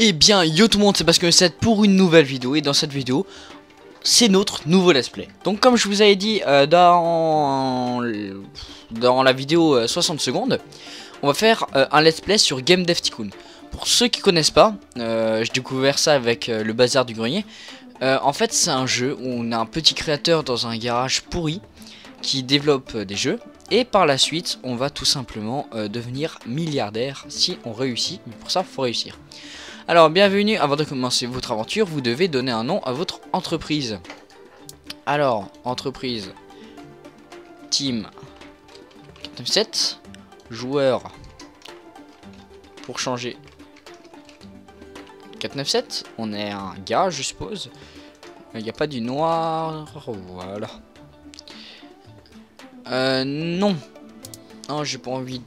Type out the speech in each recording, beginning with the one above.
Eh bien, yo tout le monde, c'est parce que c'est pour une nouvelle vidéo. Et dans cette vidéo, c'est notre nouveau let's play. Donc comme je vous avais dit dans la vidéo 60 secondes, on va faire un let's play sur Game Dev Tycoon. Pour ceux qui connaissent pas, j'ai découvert ça avec le bazar du grenier. En fait, c'est un jeu où on a un petit créateur dans un garage pourri qui développe des jeux. Et par la suite, on va tout simplement devenir milliardaire si on réussit. Mais pour ça, il faut réussir. Alors, bienvenue. Avant de commencer votre aventure, vous devez donner un nom à votre entreprise. Alors, entreprise. Team 497. Joueur. Pour changer. 497. On est un gars, je suppose. Il n'y a pas du noir. Voilà. Non. Non, j'ai pas envie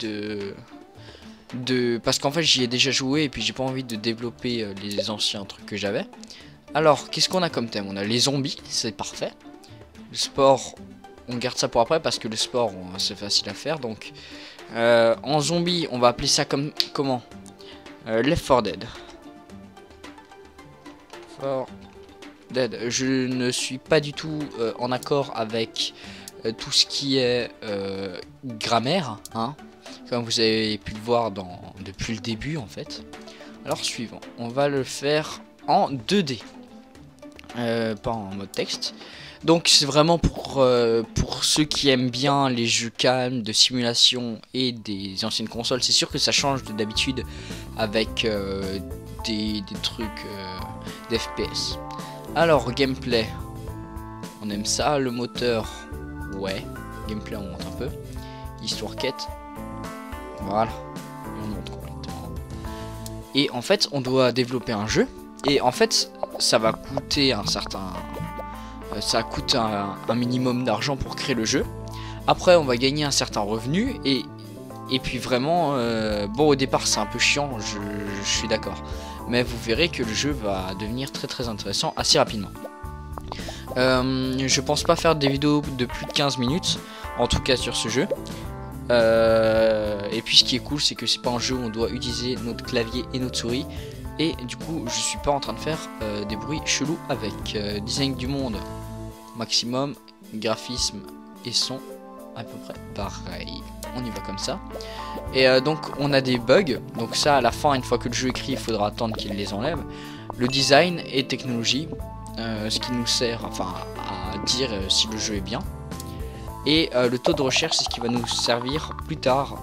parce qu'en fait j'y ai déjà joué et puis j'ai pas envie de développer les anciens trucs que j'avais. Alors, qu'est-ce qu'on a comme thème? On a les zombies, c'est parfait. Le sport, on garde ça pour après parce que le sport, c'est facile à faire. Donc, en zombie, on va appeler ça comme comment? Left 4 Dead. Je ne suis pas du tout en accord avec tout ce qui est grammaire, hein, comme vous avez pu le voir depuis le début en fait. Alors suivant, on va le faire en 2D, pas en mode texte. Donc c'est vraiment pour ceux qui aiment bien les jeux calmes de simulation et des anciennes consoles. C'est sûr que ça change d'habitude avec des trucs d'FPS. Alors gameplay, on aime ça, le moteur. Ouais, gameplay on monte un peu. Histoire quête. Voilà. On monte complètement. Et en fait, on doit développer un jeu. Et en fait, ça va coûter un certain. Ça coûte un minimum d'argent pour créer le jeu. Après, on va gagner un certain revenu. Et puis vraiment, bon, au départ, c'est un peu chiant, je suis d'accord. Mais vous verrez que le jeu va devenir très très intéressant assez rapidement. Je pense pas faire des vidéos de plus de 15 minutes, en tout cas sur ce jeu. Et puis ce qui est cool, c'est que c'est pas un jeu où on doit utiliser notre clavier et notre souris. Et du coup, je suis pas en train de faire des bruits chelous avec design du monde maximum, graphisme et son à peu près pareil. On y va comme ça. Et donc on a des bugs. Donc ça, à la fin, une fois que le jeu est écrit, il faudra attendre qu'il les enlève. Le design et technologie. Ce qui nous sert enfin à dire si le jeu est bien, et le taux de recherche, c'est ce qui va nous servir plus tard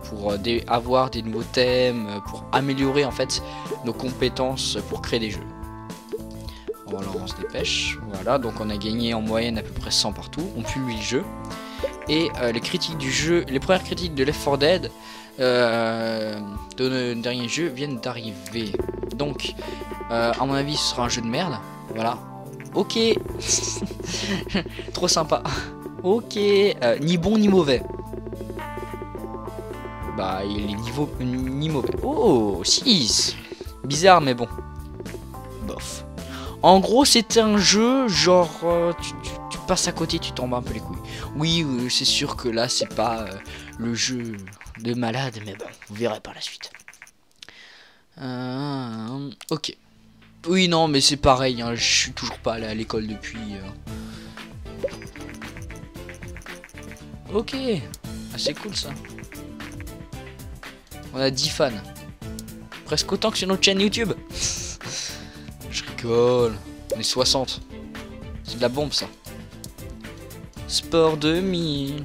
pour avoir des nouveaux thèmes, pour améliorer en fait nos compétences pour créer des jeux. Voilà, on se dépêche. Voilà, donc on a gagné en moyenne à peu près 100 partout. On publie le jeu et les critiques du jeu, les premières critiques de Left 4 Dead de nos derniers jeux viennent d'arriver. Donc à mon avis ce sera un jeu de merde. Voilà. Ok. Trop sympa. Ok. Ni bon ni mauvais. Bah il est ni mauvais. Oh 6. Bizarre mais bon. Bof. En gros c'est un jeu genre tu passes à côté, tu tombes un peu les couilles. Oui, c'est sûr que là c'est pas le jeu de malade, mais bon, vous verrez par la suite. Ok. Oui, non, mais c'est pareil, hein, je suis toujours pas allé à l'école depuis. Ok, ah, c'est cool ça. On a 10 fans. Presque autant que sur notre chaîne YouTube. Je rigole. On est 60. C'est de la bombe ça. Sport 2000.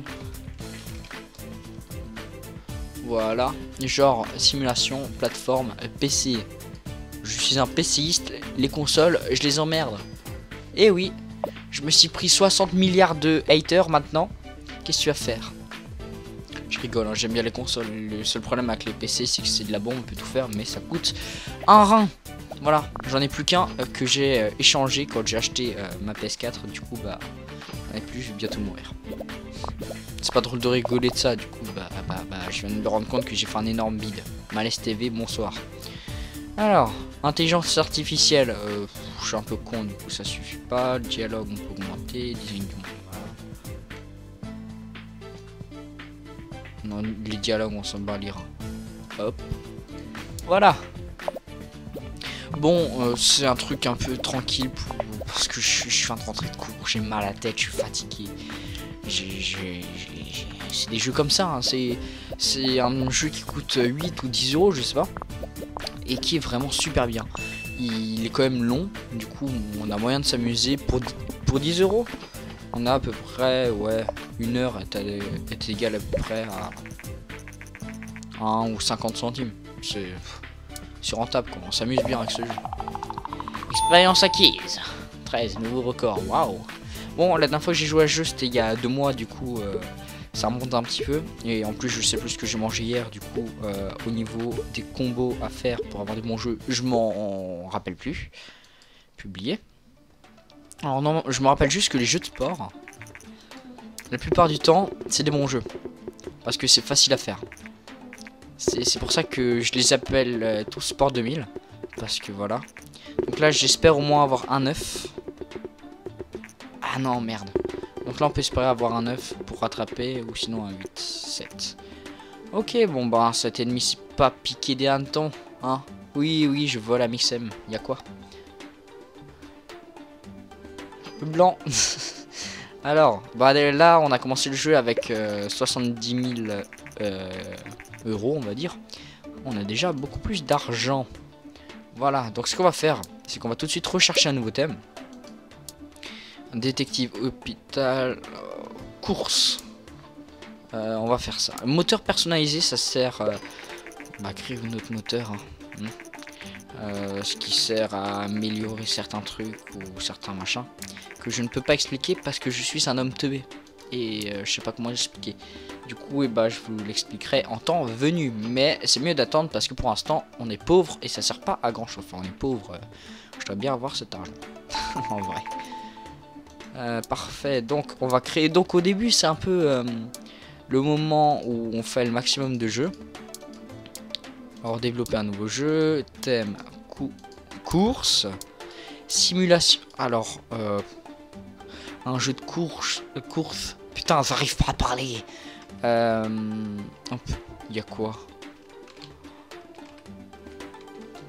Voilà. Genre simulation, plateforme, PC. Je suis un PCiste, les consoles, je les emmerde. Et oui, je me suis pris 60 milliards de haters maintenant. Qu'est-ce que tu vas faire? Je rigole, hein, j'aime bien les consoles. Le seul problème avec les PC, c'est que c'est de la bombe, on peut tout faire, mais ça coûte un rein. Voilà, j'en ai plus qu'un que j'ai échangé quand j'ai acheté ma PS4. Du coup, bah, j'en ai plus, je vais bientôt mourir. C'est pas drôle de rigoler de ça, du coup, je viens de me rendre compte que j'ai fait un énorme bide. Malaise TV, bonsoir. Alors, intelligence artificielle, je suis un peu con, du coup ça suffit pas. Le dialogue on peut augmenter, design du monde, voilà. Non, les dialogues on s'en bat les reins. Hop, voilà. Bon, c'est un truc un peu tranquille parce que je suis en train de rentrer de cours, j'ai mal à la tête, je suis fatigué. C'est des jeux comme ça, hein. C'est un jeu qui coûte 8 ou 10 euros, je sais pas, et qui est vraiment super bien. Il est quand même long, du coup on a moyen de s'amuser pour 10 euros. On a à peu près, ouais, une heure est égale à peu près à 1 ou 50 centimes. C'est rentable, quoi. On s'amuse bien avec ce jeu. Expérience acquise. 13, nouveau record, waouh. Bon, la dernière fois que j'ai joué à ce jeu, c'était il y a 2 mois, du coup, ça remonte un petit peu. Et en plus, je sais plus ce que j'ai mangé hier, du coup, au niveau des combos à faire pour avoir des bons jeux, je m'en rappelle plus. Publié. Alors non, je me rappelle juste que les jeux de sport, la plupart du temps, c'est des bons jeux. Parce que c'est facile à faire. C'est pour ça que je les appelle tous Sport 2000. Parce que voilà. Donc là, j'espère au moins avoir un 9. Ah non, merde. Donc là, on peut espérer avoir un 9 pour rattraper. Ou sinon un 8, 7. Ok, bon bah, cet ennemi, c'est pas piqué des hannetons. Hein. Oui, je vois la Mixem. Y'a quoi? Le blanc. Alors, bah là, on a commencé le jeu avec 70 000 euros, on va dire. On a déjà beaucoup plus d'argent. Voilà, donc ce qu'on va faire, c'est qu'on va tout de suite rechercher un nouveau thème. Détective, hôpital, course. On va faire ça. Moteur personnalisé, ça sert à créer notre moteur. Hein. Ce qui sert à améliorer certains trucs ou certains machins que je ne peux pas expliquer parce que je suis un homme teubé. Et je sais pas comment l'expliquer. Du coup, je vous l'expliquerai en temps venu. Mais c'est mieux d'attendre parce que pour l'instant, on est pauvre et ça sert pas à grand chose. Enfin, on est pauvre. Je dois bien avoir cet argent. En vrai. Parfait. Donc, on va créer. Donc, au début, c'est un peu le moment où on fait le maximum de jeux. Alors, développer un nouveau jeu. Thème course. Simulation. Alors, un jeu de course. Putain, j'arrive pas à parler. Il y a quoi?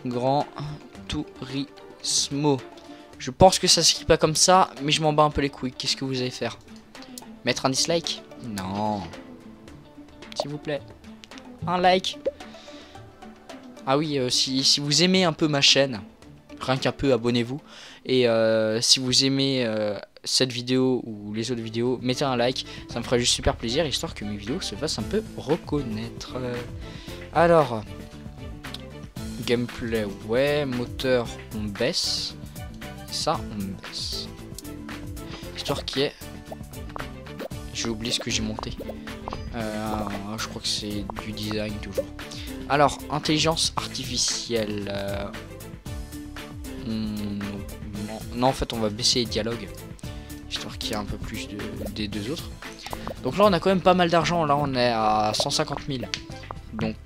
Grand Turismo. Je pense que ça s'écrit pas comme ça, mais je m'en bats un peu les couilles. Qu'est-ce que vous allez faire? Mettre un dislike? Non. S'il vous plaît. Un like. Ah oui, si vous aimez un peu ma chaîne, rien qu'un peu, abonnez-vous. Et si vous aimez cette vidéo ou les autres vidéos, mettez un like, ça me ferait juste super plaisir, histoire que mes vidéos se fassent un peu reconnaître. Alors, gameplay, ouais, moteur, on baisse. Ça, on baisse. Histoire qui est... J'ai oublié ce que j'ai monté. Je crois que c'est du design toujours. Alors, intelligence artificielle. Non, en fait, on va baisser les dialogues. Histoire qu'il y ait un peu plus des deux autres. Donc là, on a quand même pas mal d'argent. Là, on est à 150 000. Donc,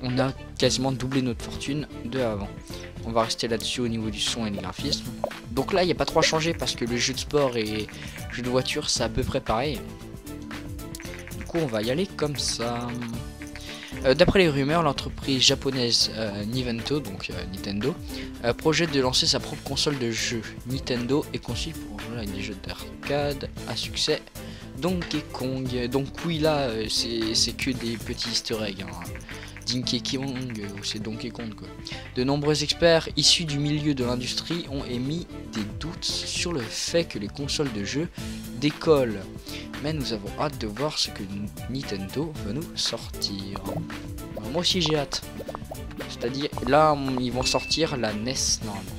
on a quasiment doublé notre fortune de avant. On va rester là-dessus au niveau du son et des graphismes. Donc là, il n'y a pas trop à changer parce que le jeu de sport et le jeu de voiture, c'est à peu près pareil. Du coup, on va y aller comme ça. D'après les rumeurs, l'entreprise japonaise Nintendo, donc Nintendo, projette de lancer sa propre console de jeux. Nintendo est conçue pour jouer avec des jeux d'arcade à succès. Donkey Kong. Donc oui, là, c'est que des petits easter eggs. Hein. Donkey Kong, ou c'est Donkey Kong quoi. De nombreux experts issus du milieu de l'industrie ont émis des doutes sur le fait que les consoles de jeux décollent. Mais nous avons hâte de voir ce que Nintendo va nous sortir. Alors, moi aussi j'ai hâte. C'est-à-dire, là ils vont sortir la NES normalement.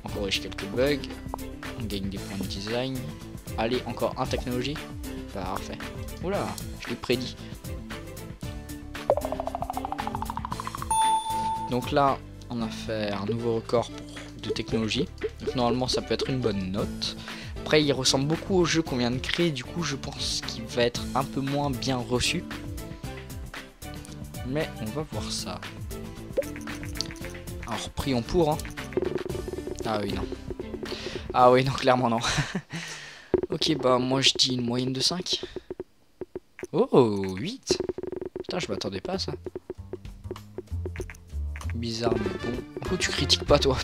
On corrige quelques bugs. On gagne des points de design. Allez, encore un technologie. Parfait. Oula, je l'ai prédit. Donc là, on a fait un nouveau record de technologie. Donc normalement, ça peut être une bonne note. Après, il ressemble beaucoup au jeu qu'on vient de créer. Du coup, je pense qu'il va être un peu moins bien reçu. Mais on va voir ça. Alors, prions pour. Hein. Ah oui, non. Ah oui, non, clairement non. Ok, bah moi je dis une moyenne de 5. Oh, 8. Putain, je m'attendais pas à ça. peu bizarre, mais bon. Pourquoi tu critiques pas, toi?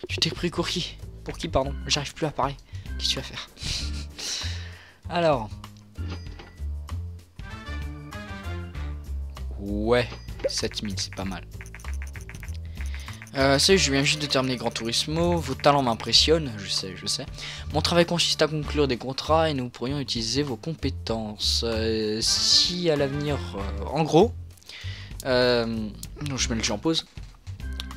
Tu t'es pris pour qui? Pour qui, pardon? J'arrive plus à parler. Qu'est-ce que tu vas faire? Alors. Ouais, 7000, c'est pas mal. Salut, je viens juste de terminer Gran Turismo. Vos talents m'impressionnent, je sais. Mon travail consiste à conclure des contrats et nous pourrions utiliser vos compétences. Si à l'avenir, en gros, je mets le jeu en pause.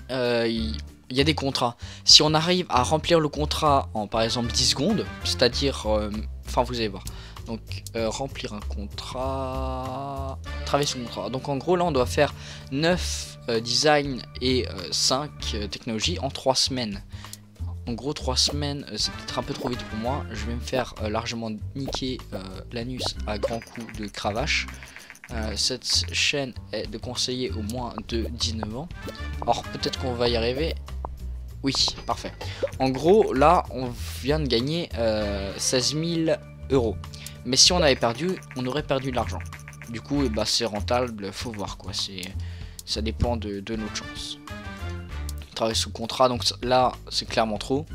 Il y a des contrats. Si on arrive à remplir le contrat en par exemple 10 secondes, c'est-à-dire, enfin vous allez voir. Donc remplir un contrat, travailler sur le contrat. Donc en gros là on doit faire 9 design et 5 technologies en 3 semaines. En gros 3 semaines c'est peut-être un peu trop vite pour moi. Je vais me faire largement niquer l'anus à grands coups de cravache. Cette chaîne est de conseiller au moins de 19 ans. Alors peut-être qu'on va y arriver. Oui, parfait. En gros là on vient de gagner 16 000 euros. Mais si on avait perdu, on aurait perdu de l'argent. Du coup, bah, c'est rentable, faut voir quoi. Ça dépend de notre chance. Travailler sous contrat, donc là, c'est clairement trop.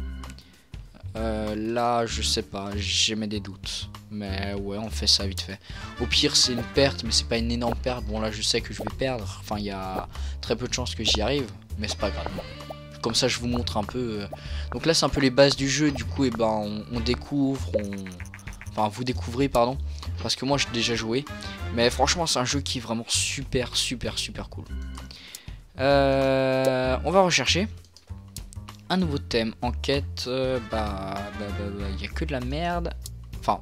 Là, je sais pas, j'ai des doutes. Mais ouais, on fait ça vite fait. Au pire, c'est une perte, mais c'est pas une énorme perte. Bon, là, je sais que je vais perdre. Enfin, il y a très peu de chances que j'y arrive, mais c'est pas grave. Comme ça, je vous montre un peu. Donc là, c'est un peu les bases du jeu. Du coup, et ben, on découvre, enfin vous découvrez pardon, parce que moi j'ai déjà joué, mais franchement c'est un jeu qui est vraiment super cool. On va rechercher un nouveau thème, enquête, il y a que de la merde, enfin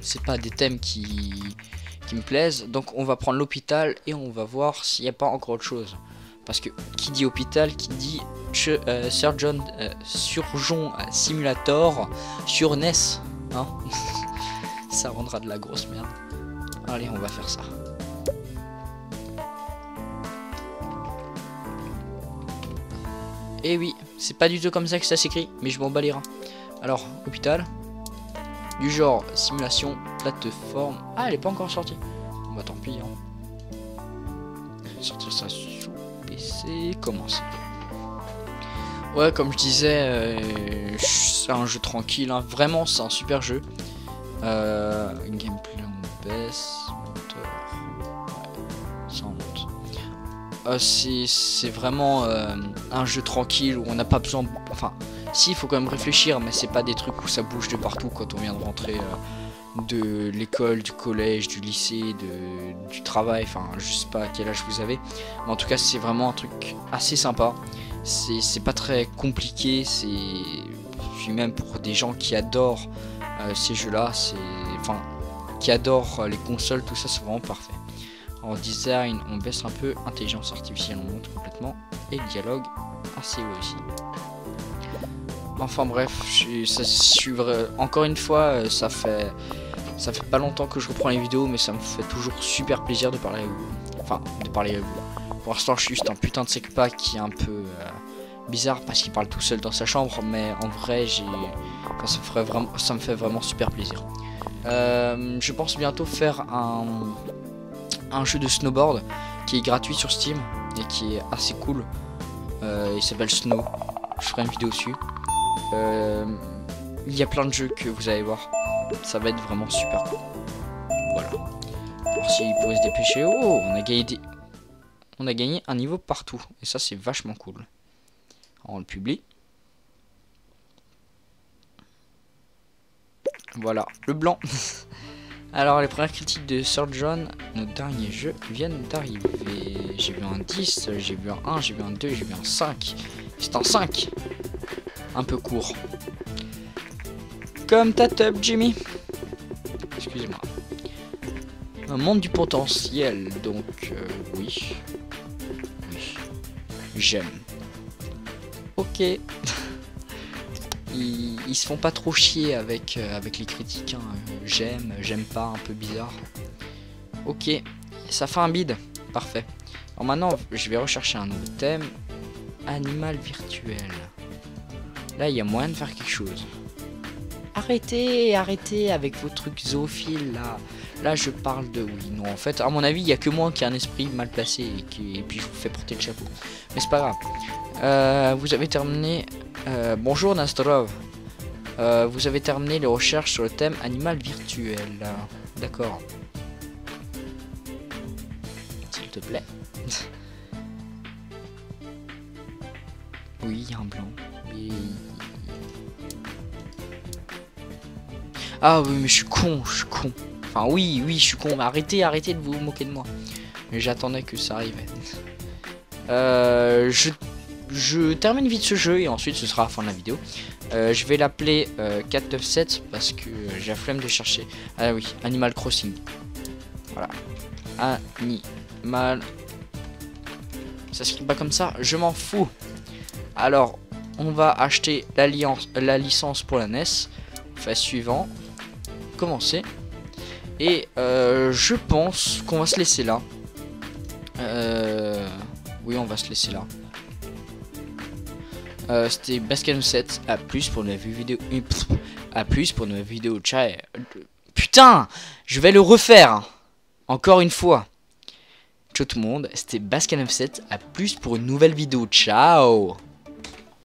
c'est pas des thèmes qui me plaisent, donc on va prendre l'hôpital et on va voir s'il n'y a pas encore autre chose, parce que qui dit hôpital, qui dit Surgeon Simulator sur NES. Hein. Ça rendra de la grosse merde. Allez, on va faire ça. Et oui, c'est pas du tout comme ça que ça s'écrit, mais je m'en bats les reins. Alors, hôpital. Du genre, simulation, plateforme. Ah, elle est pas encore sortie. Bah tant pis. Hein. Sortir ça sous PC. Commencer. Ouais, comme je disais, c'est un jeu tranquille, hein. Vraiment c'est un super jeu. Gameplay on baisse, moteur, ouais, ça monte. C'est vraiment un jeu tranquille où on n'a pas besoin, enfin si, il faut quand même réfléchir, mais c'est pas des trucs où ça bouge de partout quand on vient de rentrer de l'école, du collège, du lycée, du travail, enfin je sais pas à quel âge vous avez, mais en tout cas c'est vraiment un truc assez sympa. C'est pas très compliqué, c'est même pour des gens qui adorent ces jeux là, enfin qui adorent les consoles, tout ça, c'est vraiment parfait. En design on baisse un peu, intelligence artificielle on monte complètement, et dialogue assez haut aussi. Enfin bref, encore une fois, ça fait pas longtemps que je reprends les vidéos, mais ça me fait toujours super plaisir de parler avec vous. Enfin, de parler avec vous. Pour l'instant, je suis juste un putain de secpa qui est un peu bizarre parce qu'il parle tout seul dans sa chambre, mais en vrai, ça me fait vraiment super plaisir. Je pense bientôt faire un jeu de snowboard qui est gratuit sur Steam et qui est assez cool. Il s'appelle Snow. Je ferai une vidéo dessus. Il y a plein de jeux que vous allez voir. Ça va être vraiment super cool. Voilà. Alors s'il pourrait se dépêcher. Oh, on a gagné un niveau partout. Et ça c'est vachement cool. Alors, on le publie. Voilà, le blanc. Alors les premières critiques de Surgeon, nos derniers jeux viennent d'arriver. J'ai vu un 10, j'ai vu un 1, j'ai vu un 2, j'ai vu un 5. C'est un 5. Un peu court. Comme ta tub, Jimmy. Excusez-moi. Un monde du potentiel, donc oui. Oui. J'aime. Ok. Ils se font pas trop chier avec les critiques. Hein. J'aime pas, un peu bizarre. Ok, ça fait un bide. Parfait. Alors maintenant, je vais rechercher un nouveau thème. Animal virtuel. Là, il y a moyen de faire quelque chose. arrêtez avec vos trucs zoophiles là. Là je parle de oui, non en fait à mon avis il y a que moi qui a un esprit mal placé et puis je vous fais porter le chapeau. Mais c'est pas grave. Vous avez terminé. Bonjour Nastrov. Vous avez terminé les recherches sur le thème animal virtuel. D'accord. S'il te plaît. Oui, il y a un blanc. Mais... Ah oui, mais je suis con. Enfin oui, je suis con. Mais arrêtez de vous moquer de moi. Mais j'attendais que ça arrive. Je termine vite ce jeu et ensuite ce sera la fin de la vidéo. Je vais l'appeler 497 parce que j'ai la flemme de chercher. Ah oui, Animal Crossing. Voilà. Animal. Ça s'écrit pas comme ça, je m'en fous. Alors, on va acheter la licence pour la NES. Phase suivant. Commencer. Et je pense qu'on va se laisser là. Oui, on va se laisser là. C'était Basket 7. À plus pour une vidéo. À plus pour une vidéo. Ciao. Putain, je vais le refaire. Encore une fois. Ciao tout le monde. C'était Basket 7. À plus pour une nouvelle vidéo. Ciao.